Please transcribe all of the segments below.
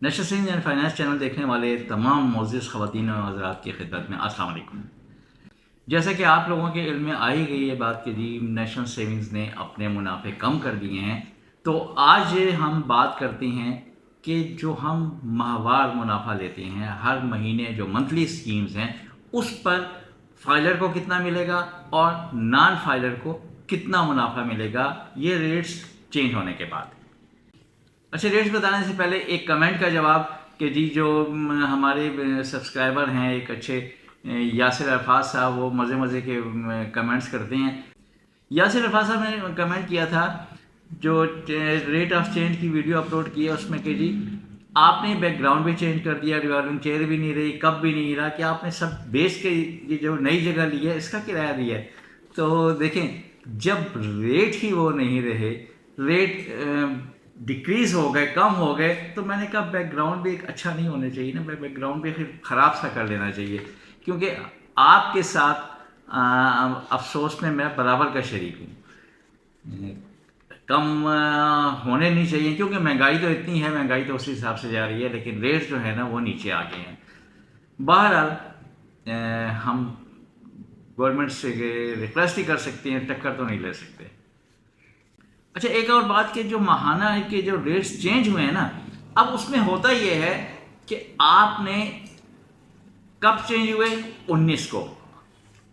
National savings and finance channel देखने वाले तमाम मोअज़्ज़िज़ ख़वातीन और हज़रात की खिदमत में अस्सलाम वालेकुम। जैसा कि आप लोगों के इल्म में आ ही गई है बात कि जी नेशनल सेविंग्स ने अपने मुनाफे कम कर दिए हैं, तो आज हम बात करते हैं कि जो हम माहवार मुनाफा लेते हैं, हर महीने जो मंथली स्कीम्स हैं, उस पर फाइलर को कितना मिलेगा और नॉन फाइलर को कितना मुनाफा मिलेगा, ये रेट्स चेंज होने के बाद। अच्छा, रेट्स बताने से पहले एक कमेंट का जवाब कि जी जो हमारे सब्सक्राइबर हैं, एक अच्छे यासिर अरफाज साहब, वो मज़े मज़े के कमेंट्स करते हैं। यासिर अरफाज साहब ने कमेंट किया था, जो रेट ऑफ चेंज की वीडियो अपलोड की है उसमें कि जी आपने बैकग्राउंड भी चेंज कर दिया, रिवॉल्विंग चेयर भी नहीं रही, कब भी नहीं रहा, कि आपने सब बेच के ये जो नई जगह ली है इसका किराया दिया है। तो देखें, जब रेट ही वो नहीं रहे, रेट डिक्रीज हो गए, कम हो गए, तो मैंने कहा बैकग्राउंड भी एक अच्छा नहीं होना चाहिए ना, बैकग्राउंड भी फिर ख़राब सा कर लेना चाहिए, क्योंकि आपके साथ अफसोस में मैं बराबर का शरीक हूँ। कम होने नहीं चाहिए, क्योंकि महंगाई तो इतनी है, महंगाई तो उसी हिसाब से जा रही है, लेकिन रेट जो है ना वो नीचे आ गए हैं। बहरहाल हम गवर्नमेंट से रिक्वेस्ट ही कर सकते हैं, टक्कर तो नहीं ले सकते। अच्छा, एक और बात कि जो माहाना के जो रेट्स चेंज हुए हैं ना, अब उसमें होता यह है कि आपने कब चेंज हुए, 19 को,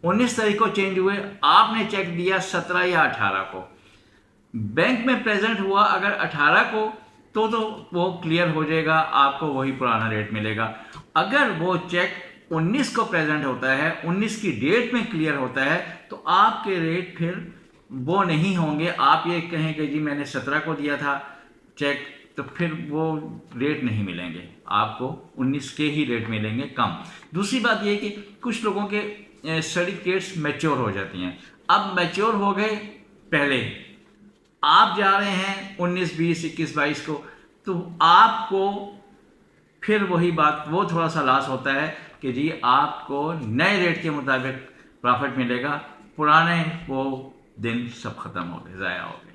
19 तारीख को चेंज हुए, आपने चेक दिया 17 या 18 को, बैंक में प्रेजेंट हुआ अगर 18 को, तो वो क्लियर हो जाएगा, आपको वही पुराना रेट मिलेगा। अगर वो चेक 19 को प्रेजेंट होता है, 19 की डेट में क्लियर होता है, तो आपके रेट फिर वो नहीं होंगे। आप ये कहें कि जी मैंने 17 को दिया था चेक, तो फिर वो रेट नहीं मिलेंगे आपको, 19 के ही रेट मिलेंगे कम। दूसरी बात ये कि कुछ लोगों के सर्टिफिकेट्स मैच्योर हो जाती हैं। अब मैच्योर हो गए, पहले आप जा रहे हैं 19, 20, 21, 22 को, तो आपको फिर वही बात, वो थोड़ा सा लॉस होता है कि जी आपको नए रेट के मुताबिक प्रॉफिट मिलेगा, पुराने वो दिन सब खत्म हो गए, ज़ाया हो गए।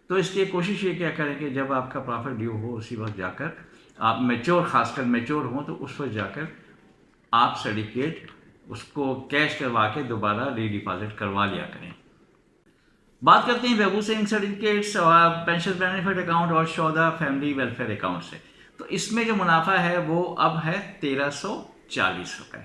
तो इसलिए कोशिश ये क्या करें कि जब आपका प्रॉफिट ड्यू हो उसी वक्त जाकर आप मैच्योर, खासकर मैच्योर हों, तो उस वक्त जाकर आप सर्टिफिकेट उसको कैश करवा के दोबारा रीडिपॉजिट करवा लिया करें। बात करते हैं बेबू सेविंग सर्टिफिकेट्स और पेंशन बेनिफिट अकाउंट और शौदा फैमिली वेलफेयर अकाउंट से। तो इसमें जो मुनाफा है वो अब है 1340 रुपये।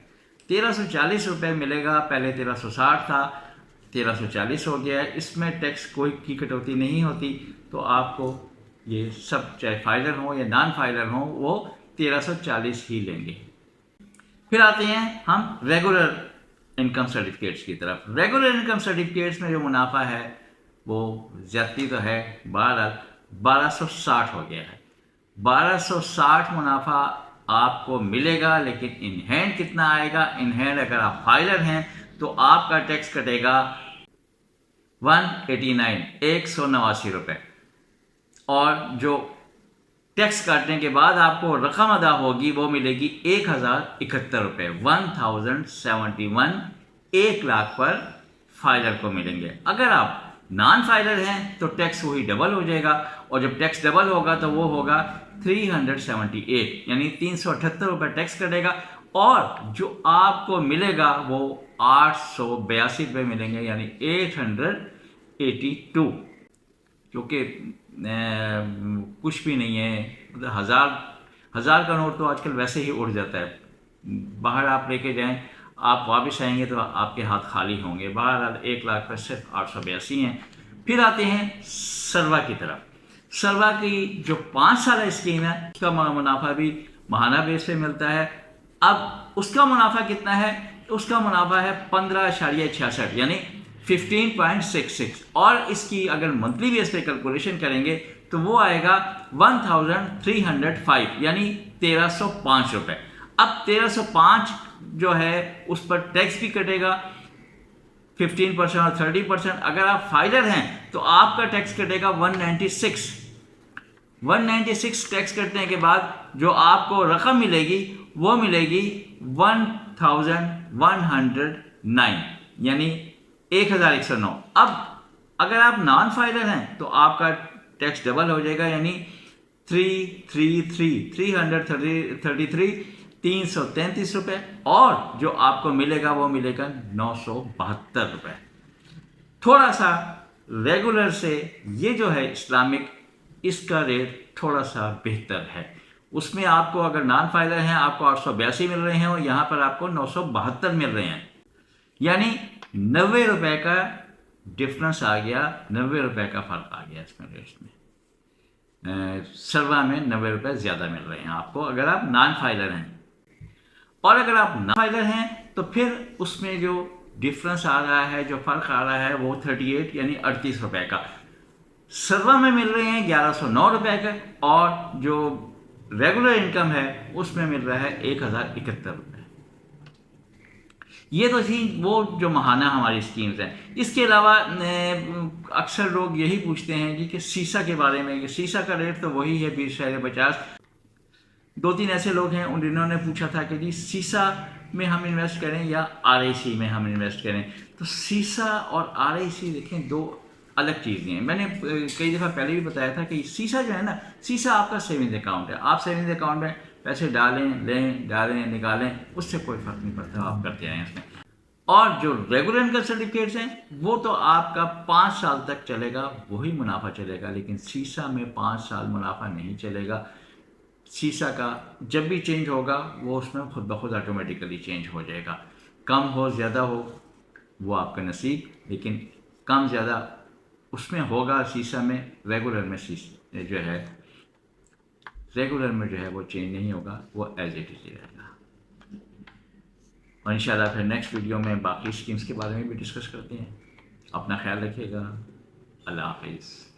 1340 रुपये मिलेगा, पहले 1360 था, 1340 हो गया है। इसमें टैक्स कोई की कटौती नहीं होती, तो आपको ये सब चाहे फाइलर हो या नॉन फाइलर हो वो 1340 ही लेंगे। फिर आते हैं हम रेगुलर इनकम सर्टिफिकेट्स की तरफ। रेगुलर इनकम सर्टिफिकेट्स में जो मुनाफा है वो ज्यादती तो है, 1260 हो गया है। 1260 मुनाफा आपको मिलेगा, लेकिन इन हैंड कितना आएगा? इन हैंड अगर आप फाइलर हैं तो आपका टैक्स कटेगा 189, 189 रुपये, और जो टैक्स काटने के बाद आपको रकम अदा होगी वो मिलेगी 1071 रुपये, 1071, 1 लाख पर फाइलर को मिलेंगे। अगर आप नॉन फाइलर हैं तो टैक्स वही डबल हो जाएगा, और जब टैक्स डबल होगा तो वो होगा 378, यानी 378 रुपये टैक्स कटेगा, और जो आपको मिलेगा वो 882 रुपये मिलेंगे, यानी 882, क्योंकि कुछ भी नहीं है। मतलब हज़ार का नोट तो आजकल वैसे ही उड़ जाता है, बाहर आप लेके जाएं, आप वापस आएंगे तो आपके हाथ खाली होंगे। बहरहाल 1 लाख पर सिर्फ 882 हैं। फिर आते हैं सरवा की तरफ। सरवा की जो 5 साल स्कीम है उसका मुनाफा भी महाना बेस पे मिलता है। अब उसका मुनाफा कितना है? उसका मुनाफा है 15.66, यानी 15.66, और इसकी अगर मंथली बेस पे कैलकुलेशन करेंगे तो वो आएगा 1305, यानी 1305 रुपये। अब 1305 जो है उस पर टैक्स भी कटेगा 15% और 30%। अगर आप फाइलर हैं तो आपका टैक्स कटेगा 196। 196 टैक्स कटने के बाद जो आपको रकम मिलेगी वो मिलेगी 1109, यानी 1109। अब अगर आप नॉन फाइलर हैं तो आपका टैक्स डबल हो जाएगा, यानी 333 333 रुपये, और जो आपको मिलेगा वो मिलेगा 972 रुपये। थोड़ा सा रेगुलर से ये जो है इस्लामिक, इसका रेट थोड़ा सा बेहतर है। उसमें आपको अगर नॉन फाइलर हैं आपको 882 मिल रहे हैं और यहाँ पर आपको 972 मिल रहे हैं, यानी 90 रुपये का डिफरेंस आ गया, 90 रुपये का फ़र्क आ गया इसमें रेट में। सर्वा में 90 रुपये ज़्यादा मिल रहे हैं आपको अगर आप नॉन फाइलर हैं, और अगर आप नॉन फाइलर हैं तो फिर उसमें जो डिफरेंस आ रहा है, जो फ़र्क आ रहा है वो 38 यानी 38 रुपये का। सर्वा में मिल रहे हैं 1109 रुपये का, और जो रेगुलर इनकम है उसमें मिल रहा है 1071 रुपये। ये तो थी वो जो माहाना हमारी स्कीम्स हैं। इसके अलावा अक्सर लोग यही पूछते हैं जी कि सीसा के बारे में, कि सीसा का रेट तो वही है 20.50। 2-3 ऐसे लोग हैं उन्होंने पूछा था कि जी सीसा में हम इन्वेस्ट करें या आरआईसी में हम इन्वेस्ट करें। तो सीसा और आरआईसी देखें दो अलग चीज़ें हैं। मैंने कई दफ़ा पहले भी बताया था कि सीसा जो है ना, सीसा आपका सेविंग्स अकाउंट है। आप सेविंग्स अकाउंट में पैसे डालें, लें, डालें, निकालें, उससे कोई फ़र्क नहीं पड़ता, आप करते आए इसमें। और जो रेगुलर इनकम सर्टिफिकेट्स हैं वो तो आपका 5 साल तक चलेगा, वही मुनाफा चलेगा, लेकिन सीसा में 5 साल मुनाफा नहीं चलेगा। सीसा का जब भी चेंज होगा वो उसमें खुद ब खुद ऑटोमेटिकली चेंज हो जाएगा। कम हो ज़्यादा हो वो आपका नसीब, लेकिन कम ज़्यादा उसमें होगा सीसा में। रेगुलर में जो है रेगुलर में जो है वो चेंज नहीं होगा, वो एज इट इज़ रहेगा। और इंशाल्लाह फिर नेक्स्ट वीडियो में बाकी स्कीम्स के बारे में भी डिस्कस करते हैं। अपना ख्याल रखिएगा। अल्लाह हाफिज़।